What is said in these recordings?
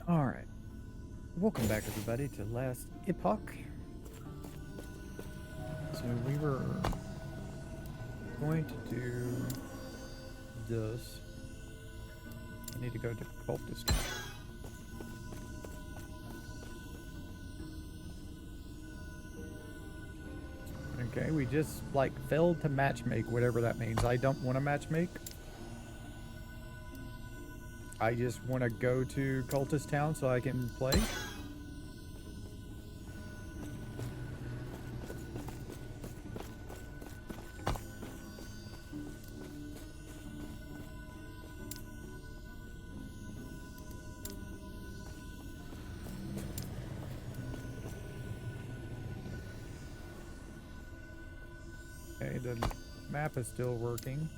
Alright. Welcome back, everybody, to last Epoch. So we were going to do this. I need to go to cultist camp. Okay, we just like failed to matchmake, whatever that means. I don't want to matchmake. I just want to go to cultist town so I can play. Okay, the map is still working.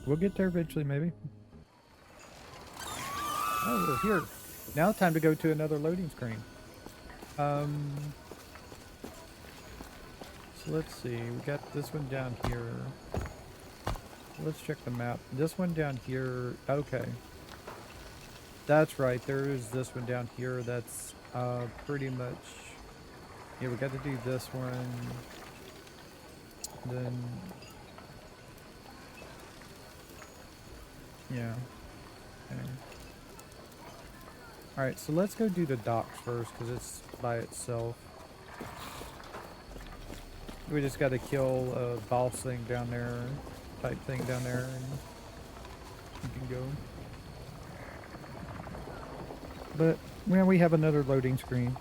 We'll get there eventually, maybe. Oh, we're here. Now time to go to another loading screen. So let's see. We got this one down here. Let's check the map. This one down here. Okay. That's right. There is this one down here. That's pretty much. Yeah, we got to do this one. Then. Yeah. Okay. Alright, so let's go do the docks first, because it's by itself. We just got to kill a boss thing down there, type thing down there, and we can go. But, well, we have another loading screen.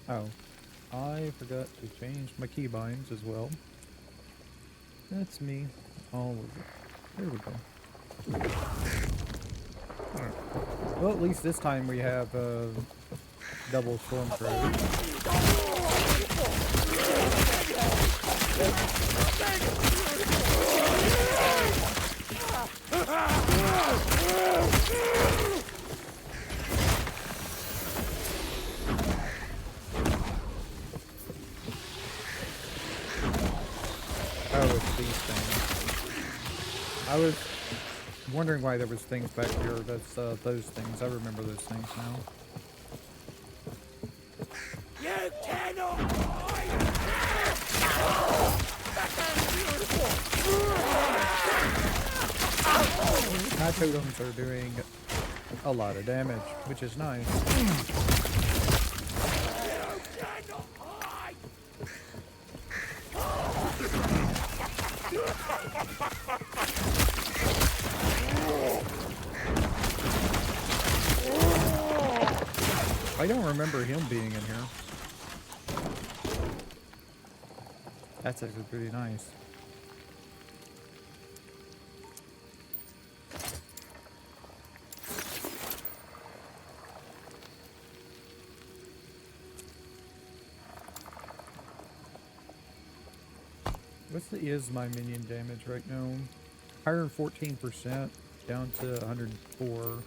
Oh, I forgot to change my keybinds as well. That's me all over. There we go. Alright. Well, at least this time we have double storm throw. Oh, it's these things. I was wondering why there was things back here. That's those things. I remember those things now. You cannot My totems are doing a lot of damage, which is nice. I don't remember him being in here. That's actually pretty nice. Is my minion damage right now? 114% down to 104.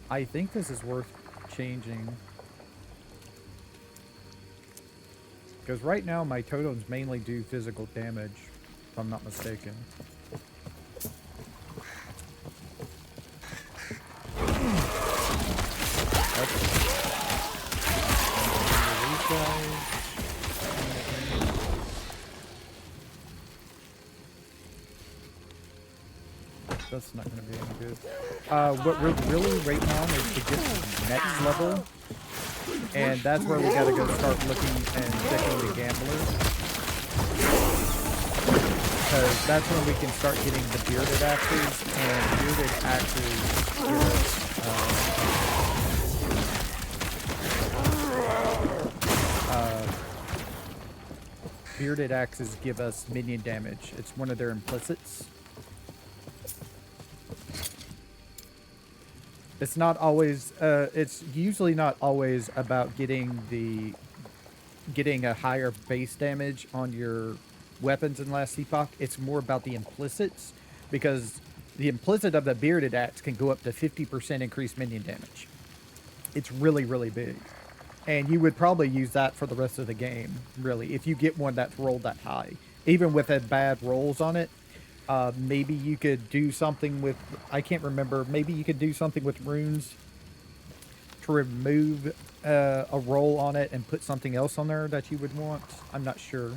I think this is worth changing. Because right now my totems mainly do physical damage, if I'm not mistaken. These guys. That's not going to be any good. What we're really waiting on is to get to the next level. And that's where we got to go start looking and checking the gamblers. Because that's when we can start getting the bearded axes. And bearded axes bearded axes give us minion damage. It's one of their implicits. It's not always, it's usually not always about getting a higher base damage on your weapons in last Epoch. It's more about the implicits, because the implicit of the bearded axe can go up to 50% increased minion damage. It's really, really big. And you would probably use that for the rest of the game, really, if you get one that's rolled that high. Even with bad rolls on it. Maybe you could do something with, I can't remember, maybe you could do something with runes to remove a roll on it and put something else on there that you would want. I'm not sure.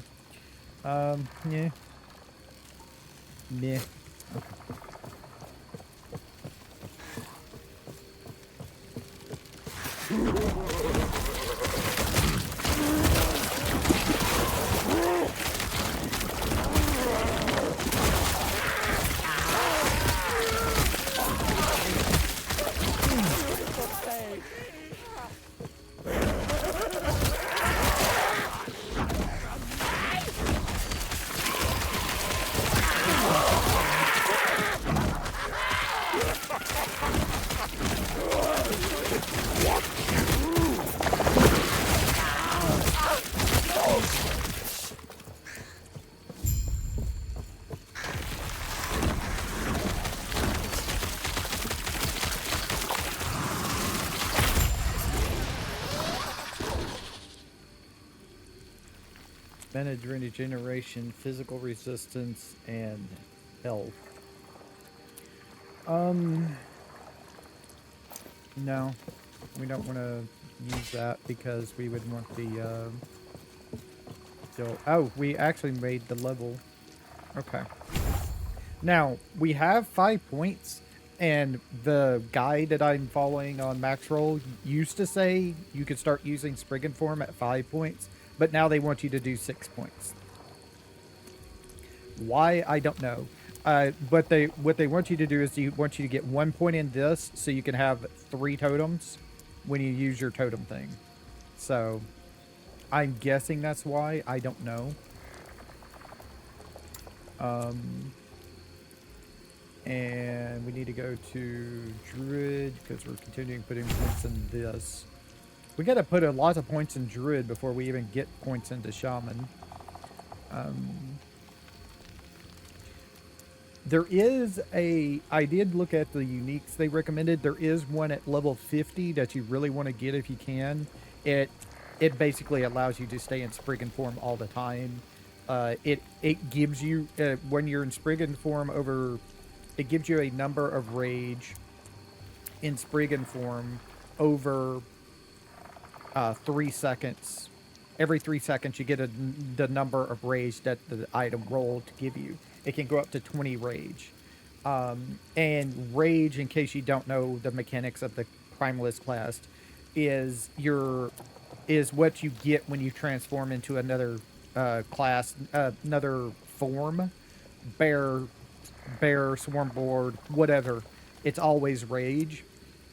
Yeah. Meh. Manage regeneration, physical resistance, and health. No, we don't want to use that because we would want the, oh, we actually made the level. Okay. Now, we have 5 points, and the guide that I'm following on Max Roll used to say you could start using Spriggan form at 5 points, but now they want you to do 6 points. Why, I don't know. What they want you to do is they want you to get 1 point in this, so you can have 3 totems when you use your totem thing. So I'm guessing that's why. I don't know. And we need to go to Druid because we're continuing putting points in this. We got to put a lot of points in Druid before we even get points into Shaman. There is I did look at the uniques they recommended. There is one at level 50 that you really want to get if you can. It basically allows you to stay in Spriggan form all the time. It gives you, when you're in Spriggan form it gives you a number of rage in Spriggan form over 3 seconds. Every 3 seconds you get the number of rage that the item rolled to give you. It can go up to 20 rage. And rage, in case you don't know the mechanics of the Primalist class, is what you get when you transform into another class, another form, bear, swarmboard, whatever. It's always rage,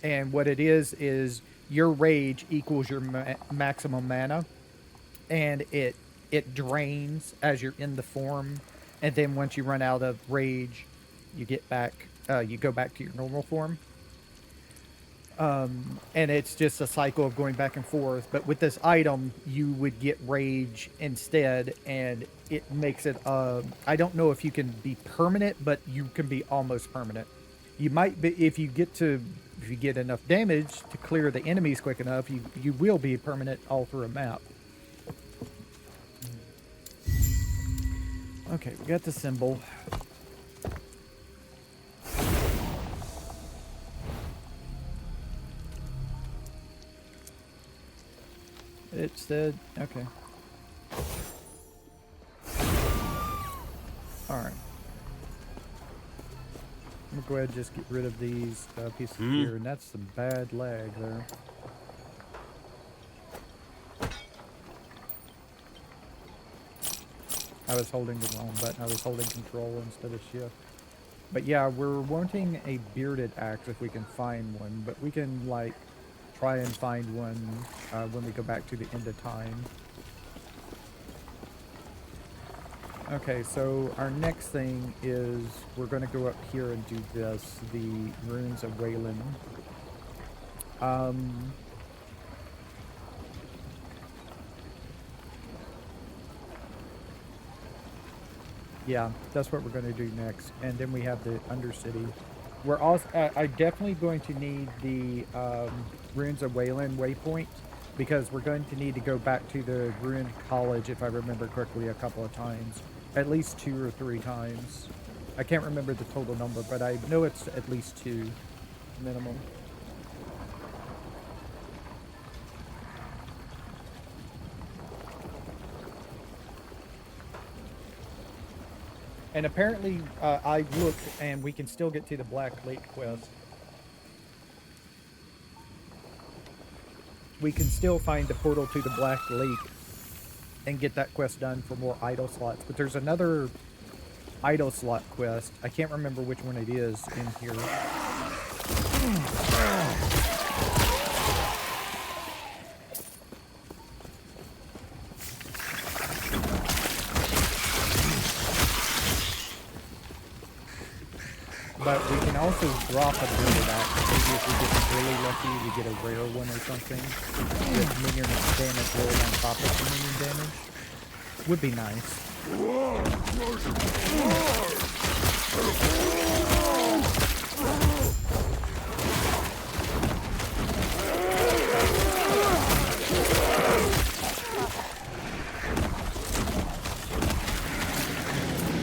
and what it is your rage equals your maximum mana, and it drains as you're in the form, and then once you run out of rage, you go back to your normal form. And it's just a cycle of going back and forth. But with this item, you would get rage instead, and it makes it. I don't know if you can be permanent, but you can be almost permanent. You might be if you get enough damage to clear the enemies quick enough. You will be permanent all through a map. Okay, we got the symbol. It said, okay. Alright. I'm gonna go ahead and just get rid of these pieces here, and that's some bad lag there. I was holding the wrong button. I was holding control instead of shift. But yeah, we're wanting a bearded axe if we can find one, but we can, like, try and find one when we go back to the end of time. Okay, so our next thing is we're going to go up here and do this, the Runes of Wayland. Yeah, that's what we're going to do next. And then we have the Undercity. We're also, I'm definitely going to need the Runes of Wayland waypoint, because we're going to need to go back to the Ruined College, if I remember correctly, a couple of times. At least 2 or 3 times. I can't remember the total number, but I know it's at least 2 minimum. And apparently, I looked, and we can still get to the Black Lake quest. We can still find the portal to the Black Lake and get that quest done for more idle slots. But there's another idle slot quest. I can't remember which one it is in here. But we can also drop a bearded axe. Maybe if we get really lucky, we get a rare one or something with minion damage rolled on top of the minion damage. Would be nice.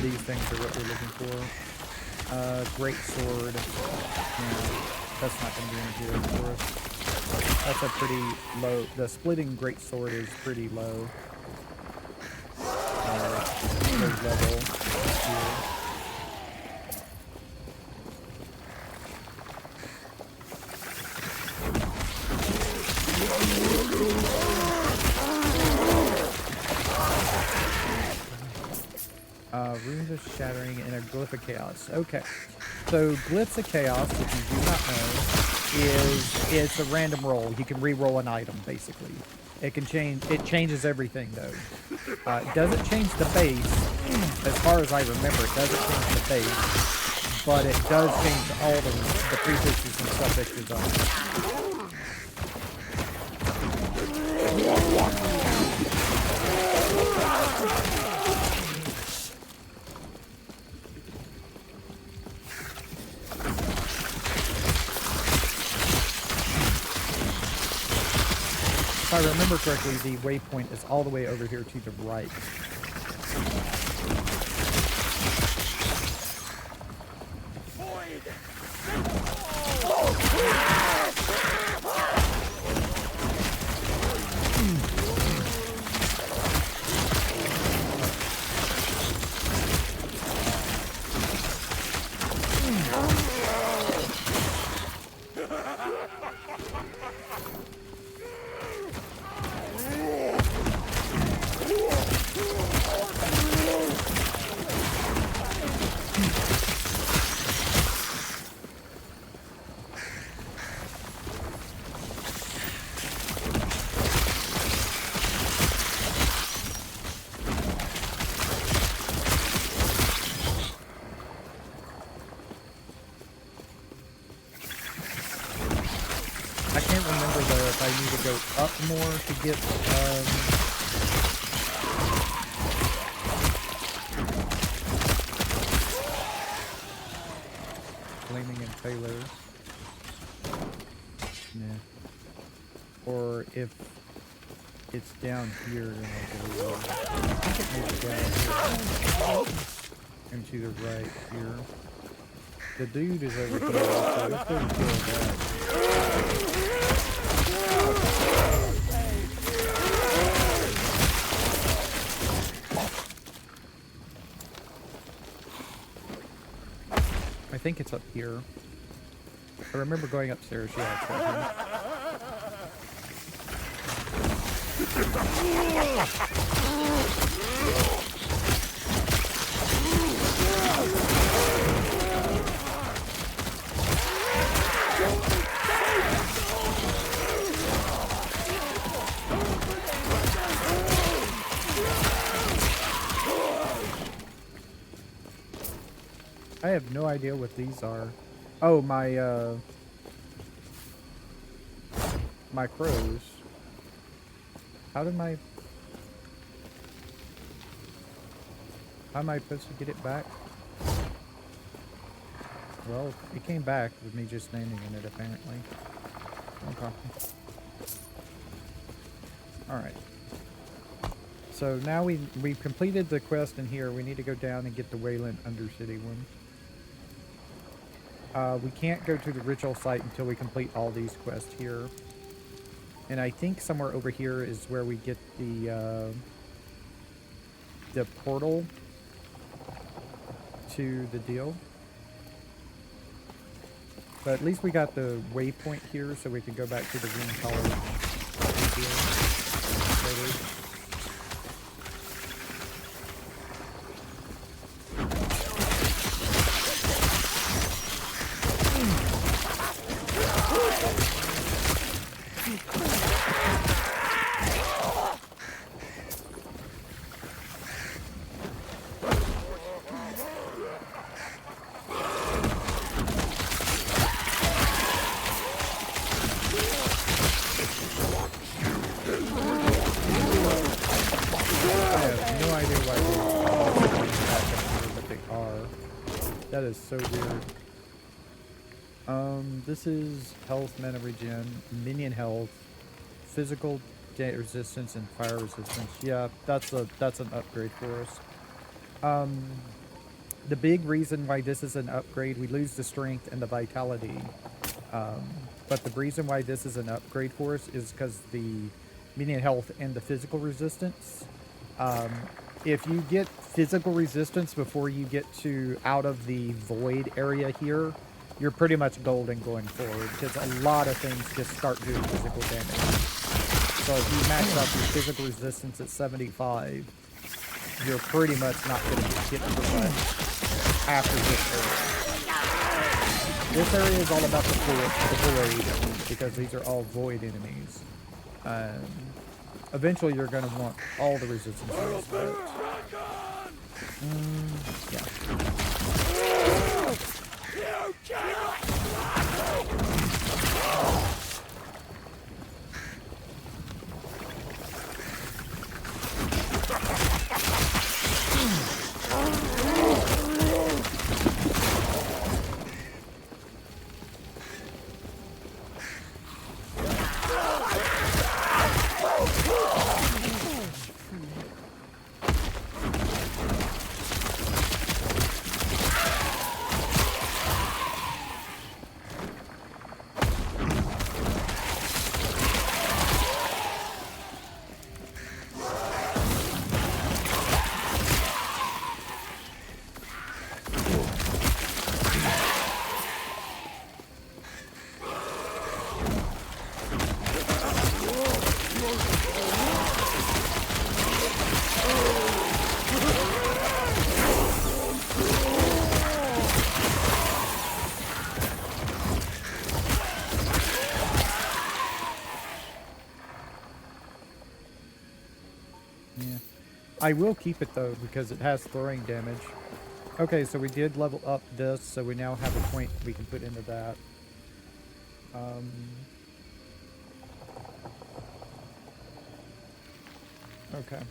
These things are what we're looking for. Great sword. Yeah, that's not going to be any good for us. That's a pretty low. The splitting great sword is pretty low. Level here. Runes of Shattering and a Glyph of Chaos. Okay. So Glyphs of Chaos, if you do not know, is a random roll. You can re-roll an item, basically. It can change. It changes everything though. It doesn't change the base, as far as I remember. It doesn't change the base, but it does change all the prefixes and suffixes on it. If I remember correctly, the waypoint is all the way over here to the right. I can't remember though if I need to go up more to get Flaming Impaler. Nah. Or if it's down here then I'll go I think it may be down here. And to the right here. The dude is over here, so let's go and kill that. I think it's up here. I remember going upstairs, yeah, it's right I have no idea what these are. Oh, my crows. How am I supposed to get it back? Well, it came back with me just standing in it, apparently. Okay. Alright. So now we've completed the quest in here. We need to go down and get the Wayland Undercity one. We can't go to the ritual site until we complete all these quests here. And I think somewhere over here is where we get the portal to the deal. But at least we got the waypoint here, so we can go back to the Green College deal later. That is so weird. This is health, mana regen, minion health, physical resistance, and fire resistance. Yeah, that's an upgrade for us. The big reason why this is an upgrade, we lose the strength and the vitality. But the reason why this is an upgrade for us is because the minion health and the physical resistance. If you get physical resistance before you get to out of the void area here, you're pretty much golden going forward, because a lot of things just start doing physical damage. So if you max out your physical resistance at 75, you're pretty much not going to get hit for much after this area. This area is all about the void, because these are all void enemies. Eventually, you're going to want all the resistances. But, yeah. You cannot. I will keep it though because it has throwing damage. Okay, so we did level up this, so we now have a point we can put into that. Okay.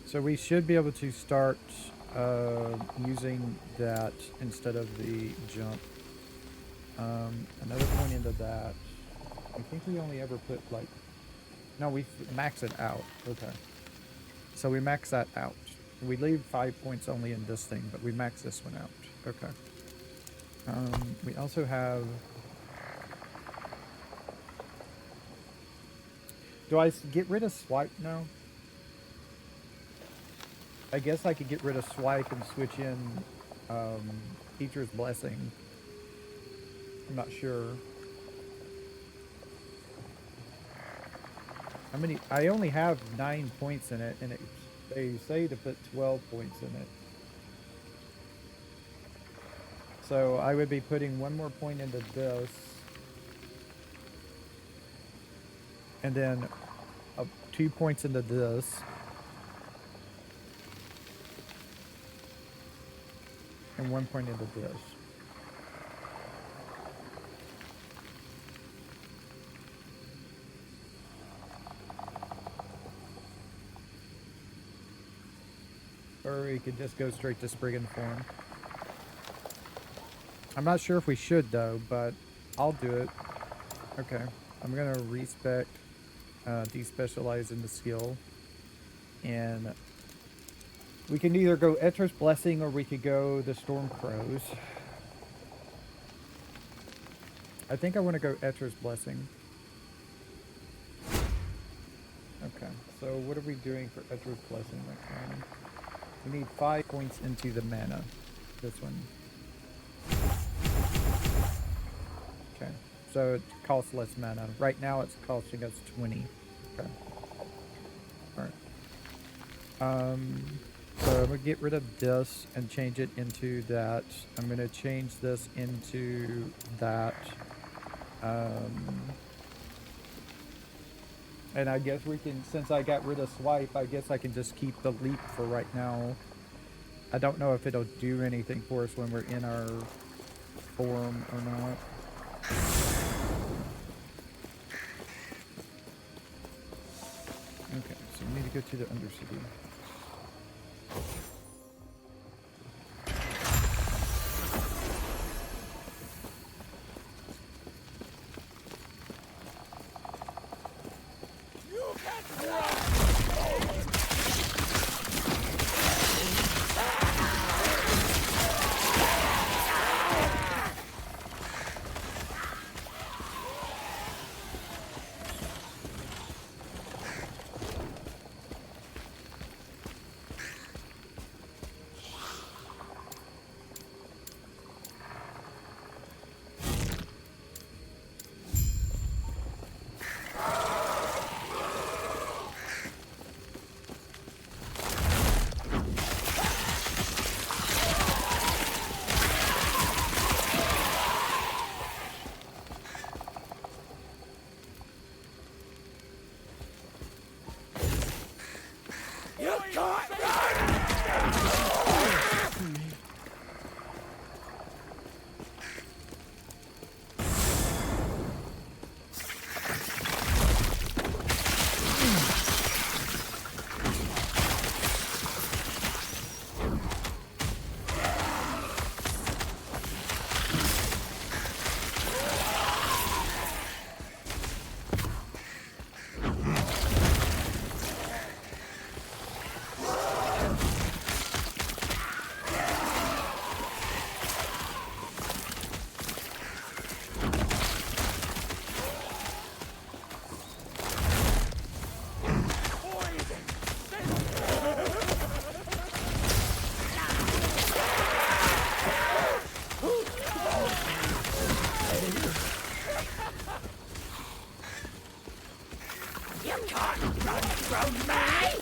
So we should be able to start using that instead of the jump. Another point into that. I think we only ever put like... No, we max it out. Okay. So we max that out. We leave 5 points only in this thing, but we max this one out. Okay. We also have... Do I get rid of swipe now? I guess I could get rid of swipe and switch in Teacher's Blessing. I'm not sure. How many? I only have 9 points in it, and they say to put 12 points in it. So I would be putting one more point into this. And then 2 points into this. And 1 point into this. Or we could just go straight to Spriggan form. I'm not sure if we should though, but I'll do it. Okay. I'm gonna respec despecialize in the skill. And we can either go Etra's Blessing or we could go the Storm Crows. I think I want to go Etra's Blessing. Okay, so what are we doing for Etra's Blessing right now? We need 5 points into the mana. This one. Okay, so it costs less mana. Right now it's costing us 20. Okay. Alright. So I'm going to get rid of this and change it into that. I'm going to change this into that. And I guess we can, since I got rid of swipe, I guess I can just keep the leap for right now. I don't know if it'll do anything for us when we're in our form or not. Okay, so we need to go to the Undercity. can't run! You can't run from me!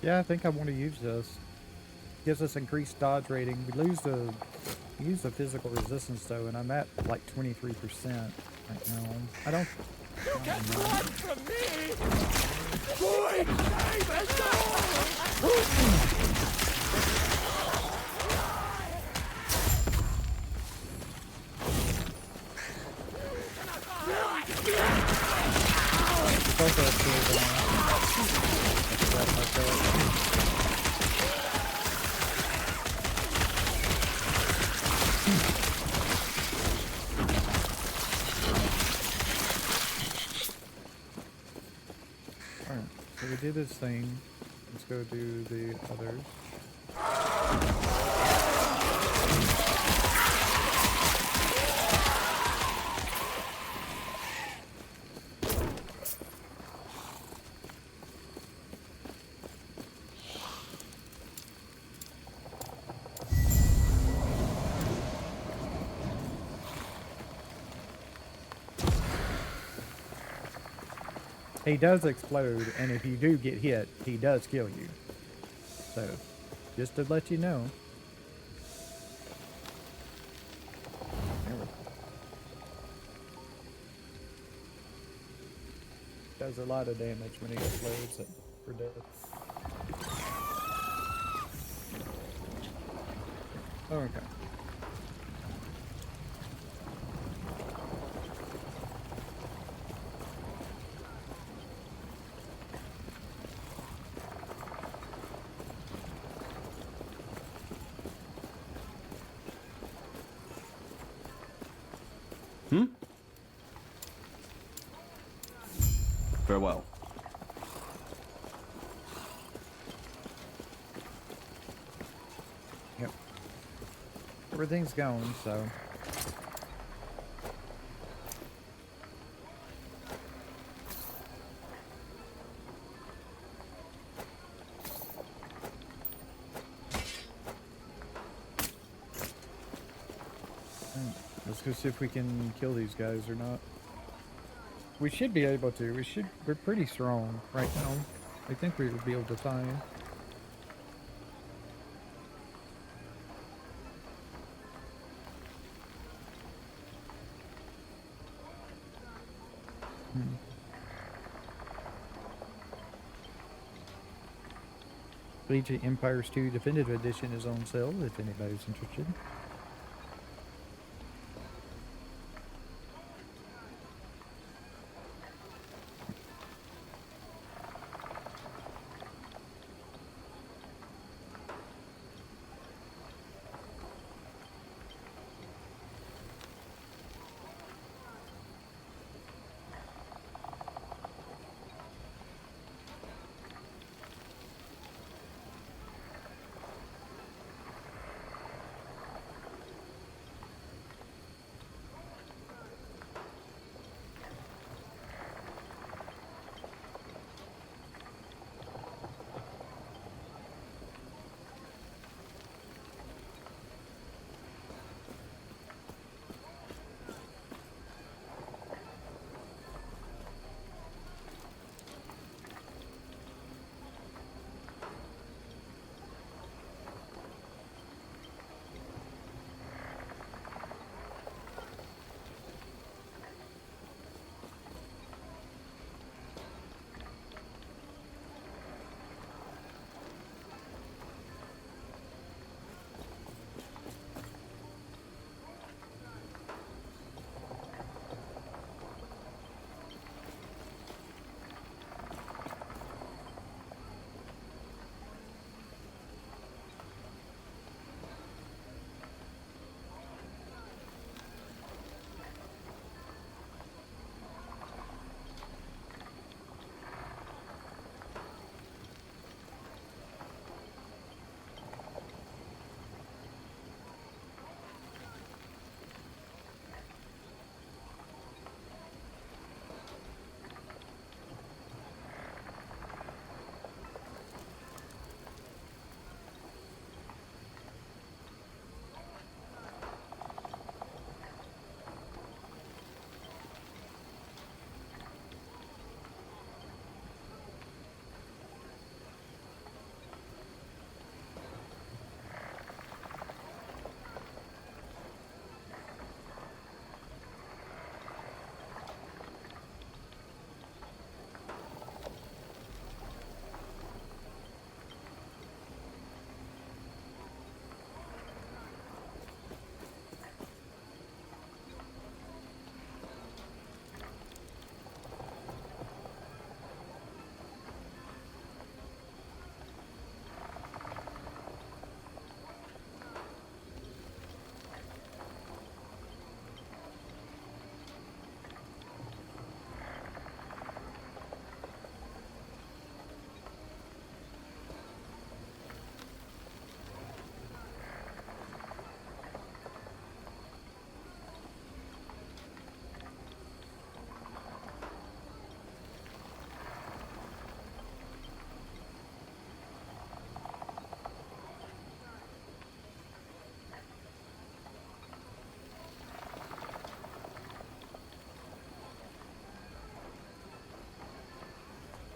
Yeah, I think I want to use this. Gives us increased dodge rating. We use the physical resistance though, and I'm at like 23% right now. I don't. You can run from me! Boy, save us It's also up to Alright, so we did this thing. Let's go do the others. He does explode, and if you do get hit, he does kill you. So, just to let you know. There we go. Does a lot of damage when he explodes for death. Okay. Farewell. Yep. Everything's going, so. Let's go see if we can kill these guys or not. We should be able to. We're pretty strong right now. I think we would be able to find. Legion Empires 2 Definitive Edition is on sale if anybody's interested.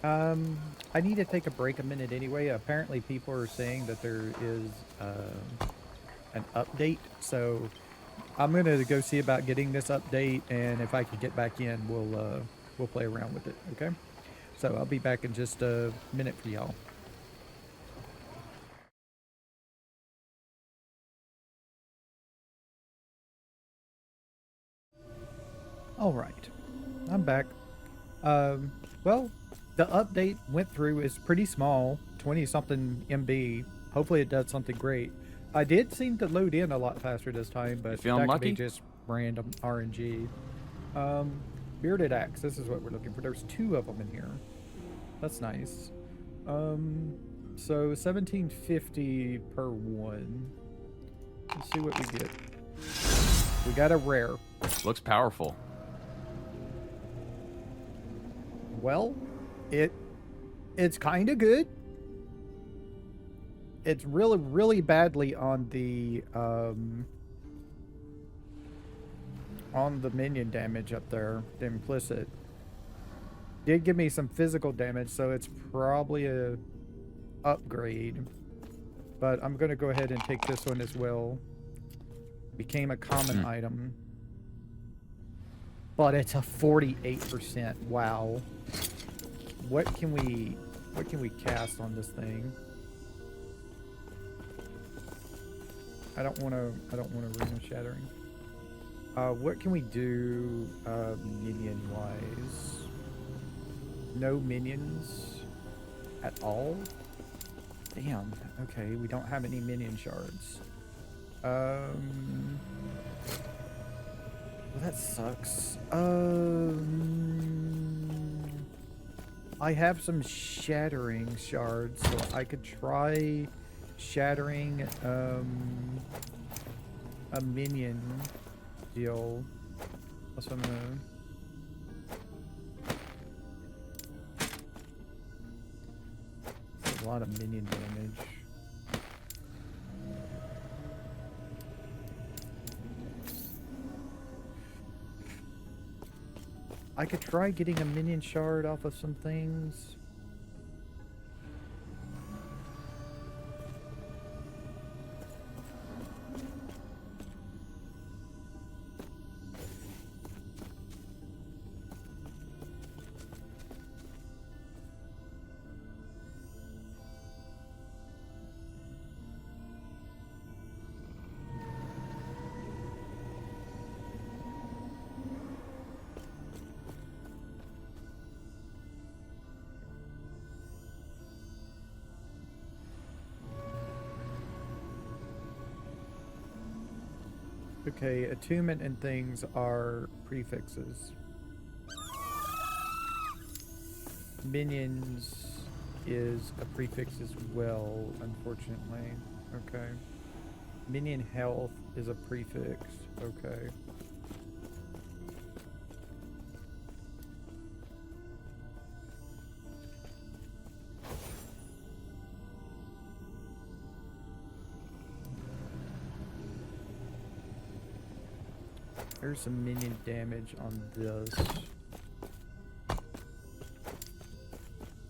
I need to take a break a minute anyway. Apparently people are saying that there is an update, so I'm gonna go see about getting this update, and if I can get back in, we'll play around with it, okay? So I'll be back in just a minute for y'all. All right, I'm back. Well, the update went through is pretty small, 20 something MB. Hopefully it does something great. I did seem to load in a lot faster this time, but feeling that could be lucky? just random RNG. Bearded axe. This is what we're looking for. There's 2 of them in here. That's nice. So 1750 per one. Let's see what we get. We got a rare. Looks powerful. Well, it's kind of good. It's really badly on the minion damage up there, the implicit. Did give me some physical damage, so it's probably a upgrade. But I'm gonna go ahead and take this one as well. Became a common item. But it's a 48%. Wow. What can we cast on this thing? I don't want to Rune Shattering. What can we do minion wise? No minions at all? Damn. Okay, we don't have any minion shards. Well, that sucks. I have some shattering shards, so I could try shattering a minion deal. Also, I'm gonna... That's a lot of minion damage. I could try getting a minion shard off of some things. Okay, attunement and things are prefixes. Minions is a prefix as well, unfortunately. Okay. Minion health is a prefix. Okay. There's some minion damage on this.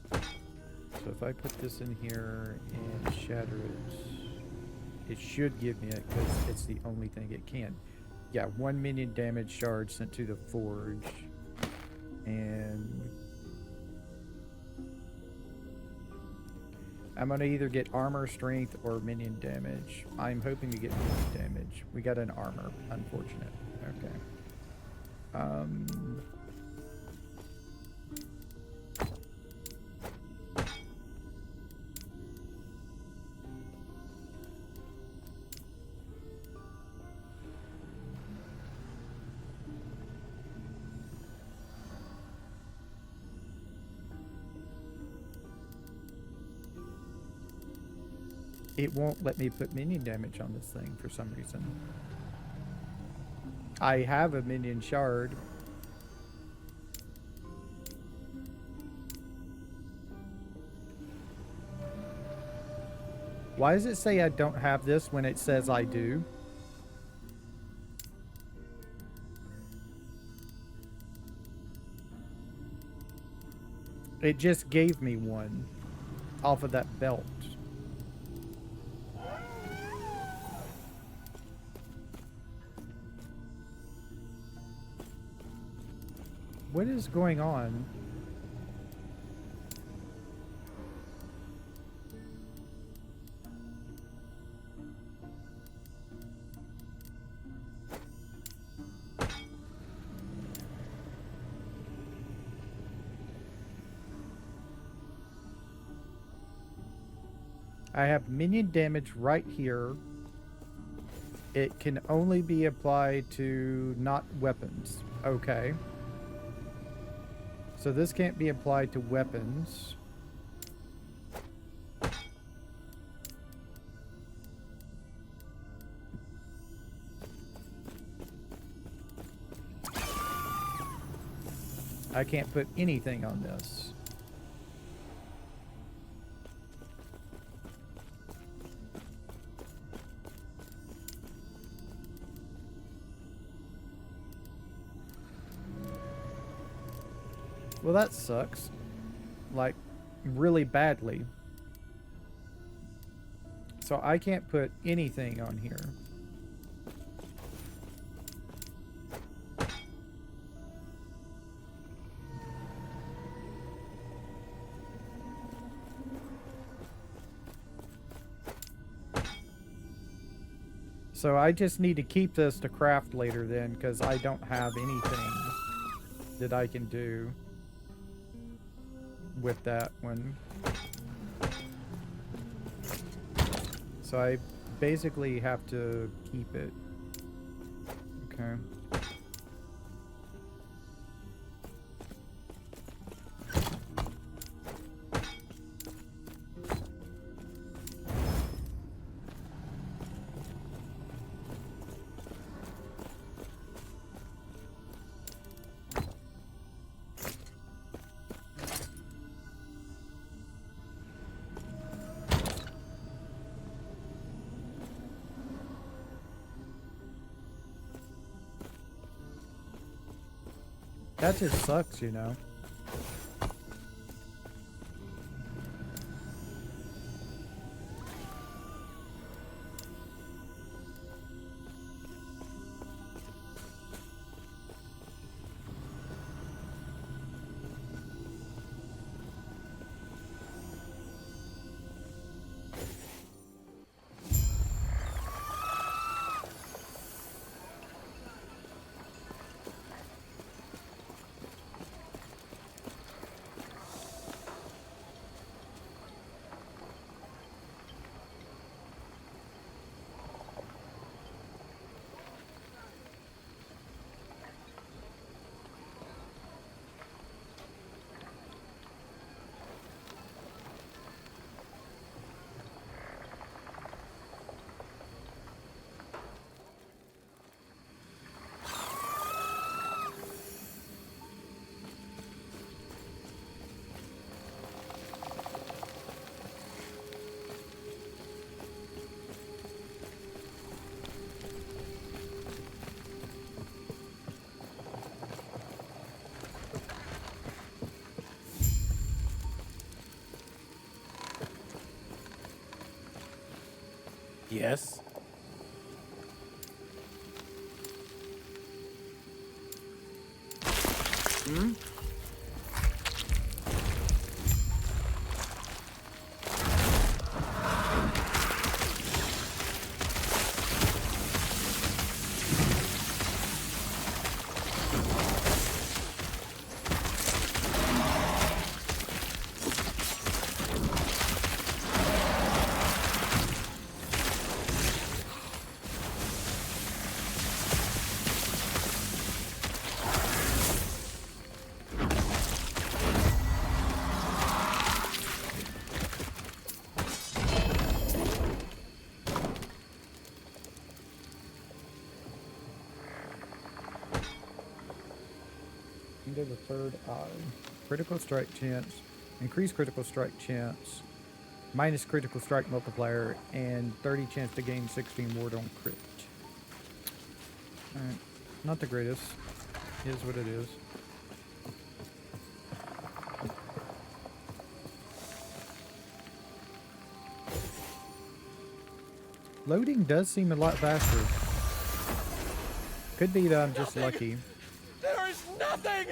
So if I put this in here and shatter it, it should give me it because it's the only thing it can. Yeah, 1 minion damage shard sent to the forge. And I'm going to either get armor, strength, or minion damage. I'm hoping to get minion damage. We got an armor. Unfortunate. Okay. It won't let me put minion damage on this thing for some reason. I have a minion shard. Why does it say I don't have this when it says I do? It just gave me one off of that belt. What is going on? I have minion damage right here. It can only be applied to not weapons. Okay. So this can't be applied to weapons. I can't put anything on this. Well, that sucks. Like, really badly. So I can't put anything on here. So I just need to keep this to craft later then, because I don't have anything that I can do with that one. So I basically have to keep it. Okay. That just sucks, you know. Yes? Hmm? Into the third eye. Critical strike chance. Increase critical strike chance. Minus critical strike multiplier. And 30 chance to gain 16 ward on crit. Alright. Not the greatest. Is what it is. Loading does seem a lot faster. Could be that I'm just lucky. There is nothing!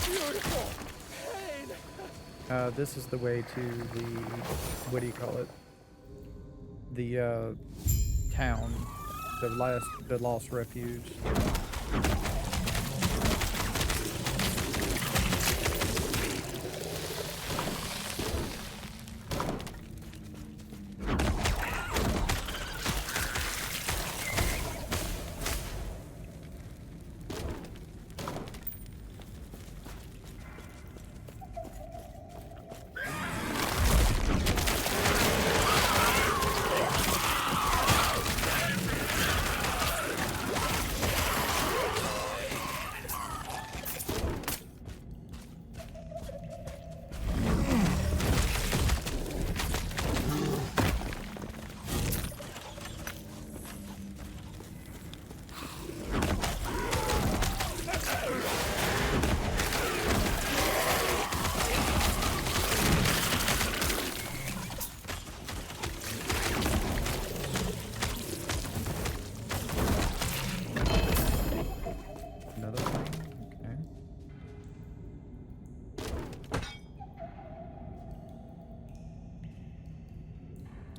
Beautiful pain. This is the way to the, what do you call it? The town, the lost refuge.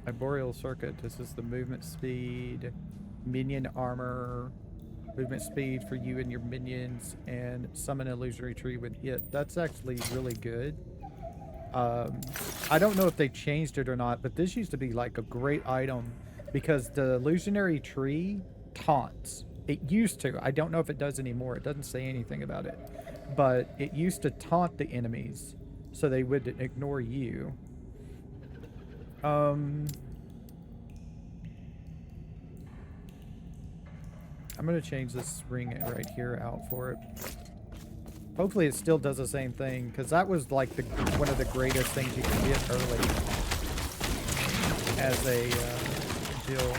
Arboreal circuit. This is the movement speed, minion armor, movement speed for you and your minions, and summon illusionary tree when hit. That's actually really good. I don't know if they changed it or not, but this used to be like a great item because the illusionary tree taunts. It used to. I don't know if it does anymore. It doesn't say anything about it, but it used to taunt the enemies so they would ignore you. I'm gonna change this ring right here out for it. Hopefully it still does the same thing, because that was like one of the greatest things you could get early as a deal.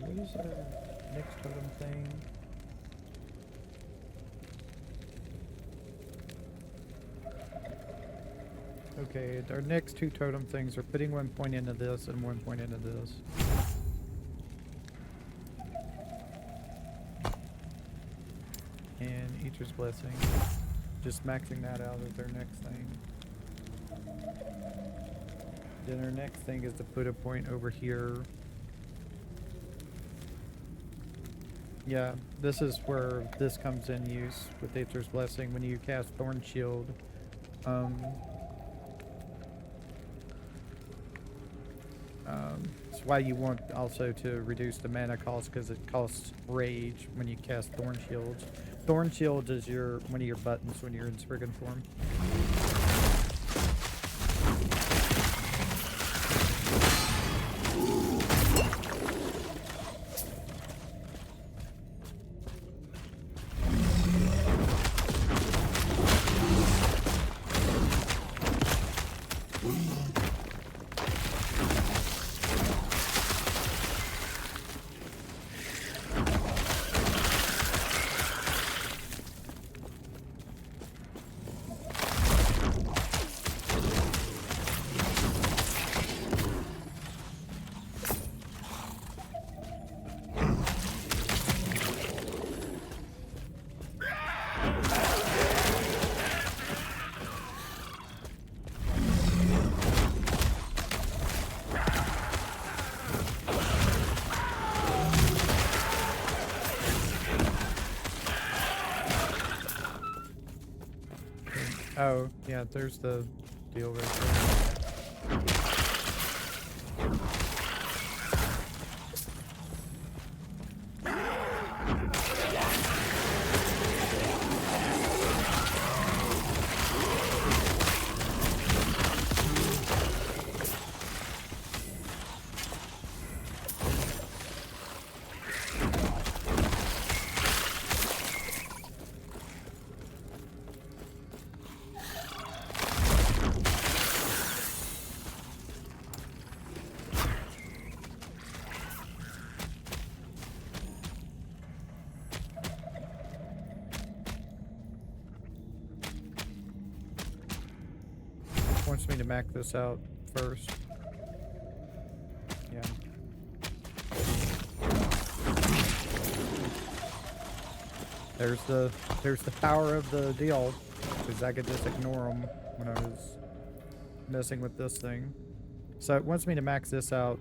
What is our next totem thing? Okay, our next two totem things are putting 1 point into this and 1 point into this. And Eater's Blessing. Just maxing that out as their next thing. Then our next thing is to put a point over here. Yeah, this is where this comes in use with Aether's Blessing when you cast Thorn Shield. As why you want also to reduce the mana cost, because it costs rage when you cast Thorn Shields. Thorn Shields is one of your buttons when you're in Spriggan form. Oh, yeah, there's the deal right there. Wants me to max this out first. Yeah. There's the power of the deal, because I could just ignore them when I was messing with this thing. So it wants me to max this out.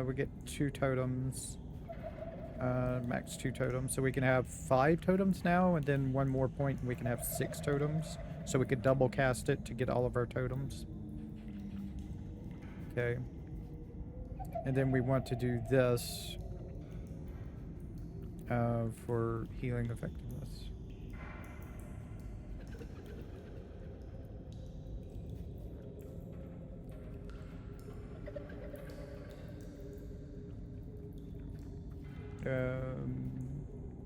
We get 2 totems. Max 2 totems, so we can have 5 totems now, and then 1 more point and we can have 6 totems. So we could double cast it to get all of our totems. Okay. And then we want to do this for healing effectiveness.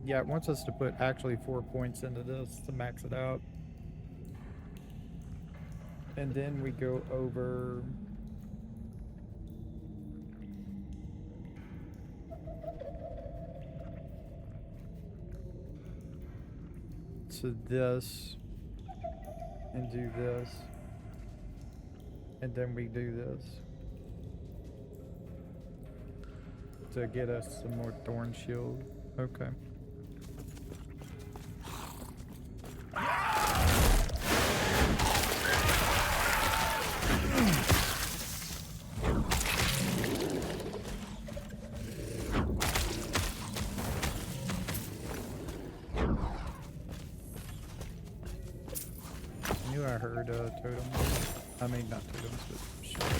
Yeah, it wants us to put actually 4 points into this to max it out. And then we go over to this and do this, and then we do this to get us some more Thorn Shield. Okay. I heard totems. I mean, not totems, but shards.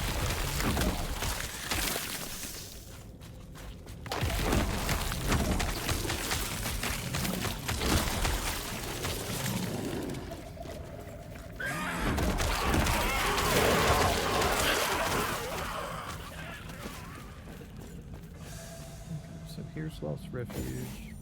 So here's Lost Refuge.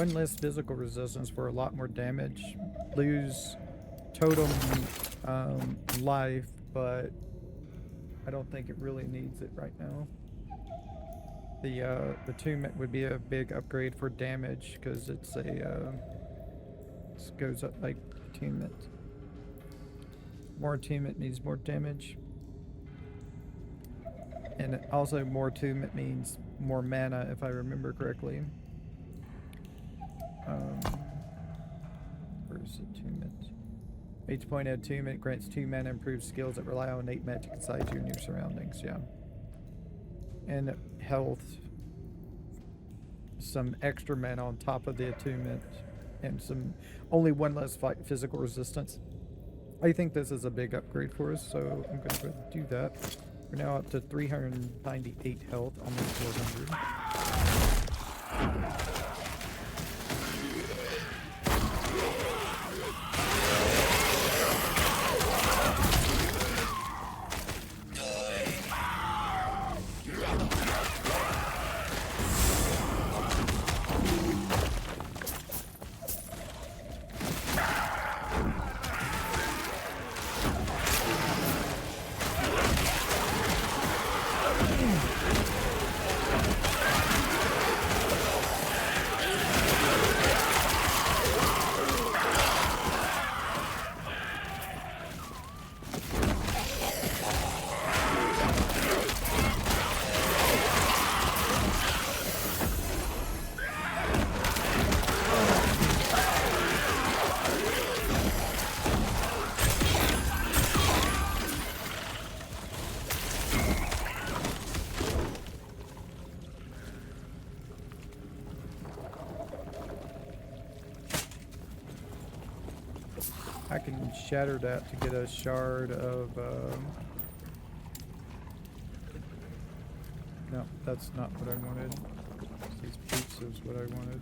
one less physical resistance for a lot more damage. Lose totem life, but I don't think it really needs it right now. The attunement would be a big upgrade for damage because it's a this goes up like attunement. More attunement means more damage, and also more attunement means more mana, if I remember correctly. Where's attunement? Each point of attunement grants 2 mana, improves skills that rely on innate magic inside you and your surroundings. Yeah. And health, some extra mana on top of the attunement, and some only one less physical resistance. I think this is a big upgrade for us, so I'm going to go ahead and do that. We're now up to 398 health, almost 400. I can shatter that to get a shard of, no, that's not what I wanted. These boots is what I wanted.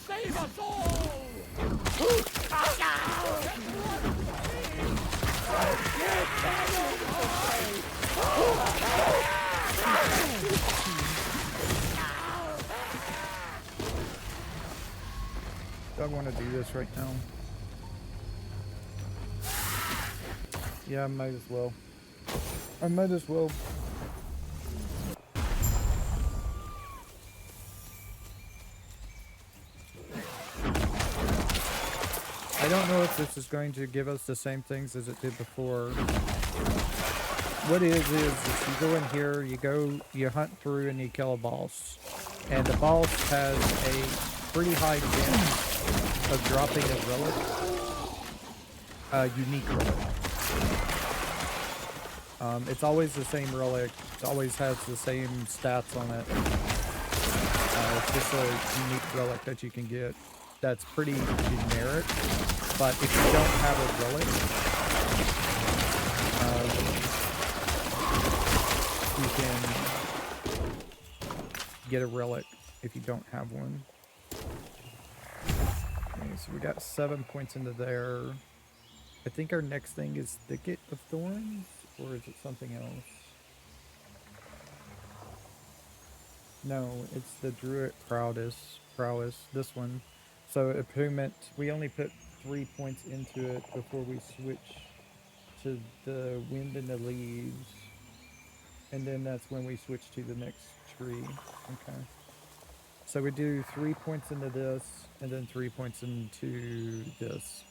Save us all! Don't want to do this right now. Yeah, I might as well. I might as well. I don't know if this is going to give us the same things as it did before. What it is you go in here, you hunt through and you kill a boss. And the boss has a pretty high chance of dropping a relic. A unique relic. It's always the same relic. It always has the same stats on it. It's just a unique relic that you can get. That's pretty generic. But if you don't have a relic, you can get a relic if you don't have one. so we got 7 points into there. I think our next thing is Thicket of Thorns, or is it something else? No, it's the Druid Prowess, this one. So attunement, we only put 3 points into it before we switch to the Wind and the Leaves. And then that's when we switch to the next tree. Okay. So we do 3 points into this, and then 3 points into this.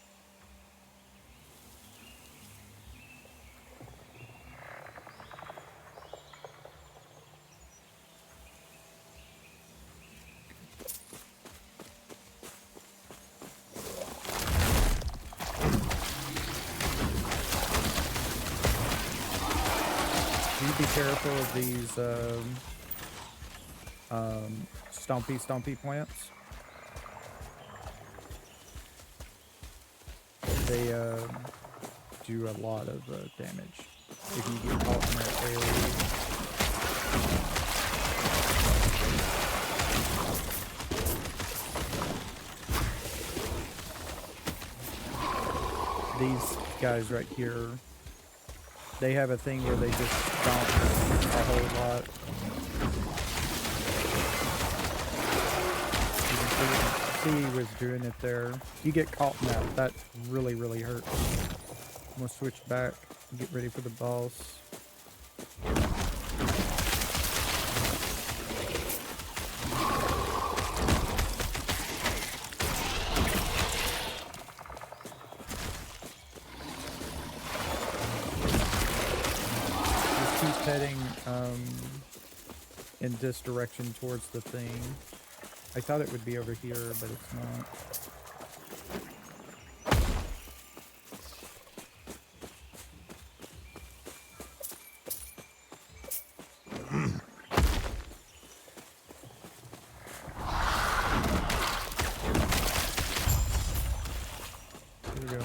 Do be careful of these stompy plants. They do a lot of damage if you get caught in that area. These guys right here, they have a thing where they just stomp a whole lot. You can see he was doing it there. You get caught in that. That really, really hurts. I'm gonna switch back and get ready for the boss. Heading in this direction towards the thing. I thought it would be over here, but it's not. Here we go.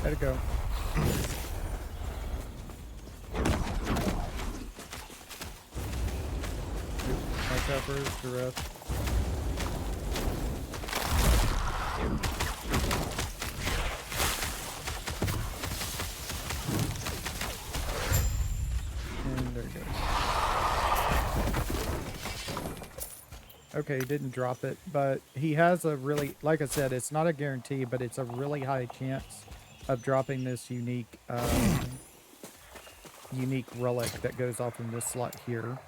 Let it go. Watch out for his duress. And there it goes. Okay, he didn't drop it, but he has a really, like I said, it's not a guarantee, but it's a really high chance of dropping this unique unique relic that goes off in this slot here.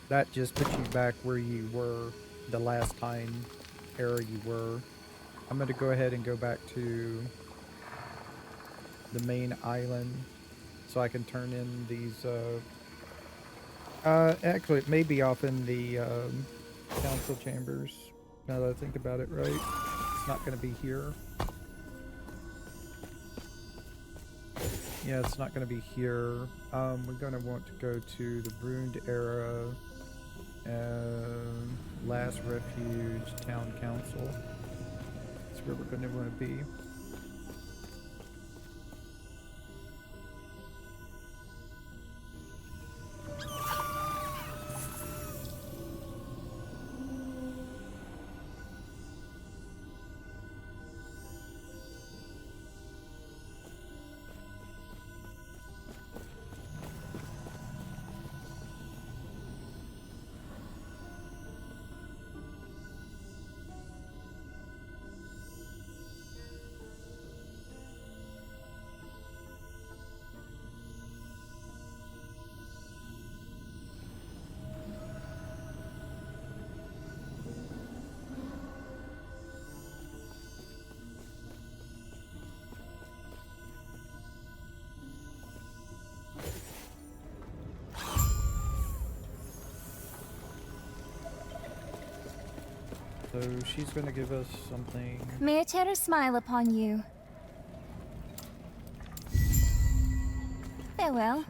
That just puts you back where you were the last time era you were. I'm going to go ahead and go back to the main island so I can turn in these actually it may be off in the council chambers now that I think about it, right? It's not going to be here. Yeah, it's not going to be here. We're going to want to go to the Ruined Era, Last Refuge, Town Council. That's where we're going to want to be. So she's going to give us something. May a terror smile upon you. Farewell.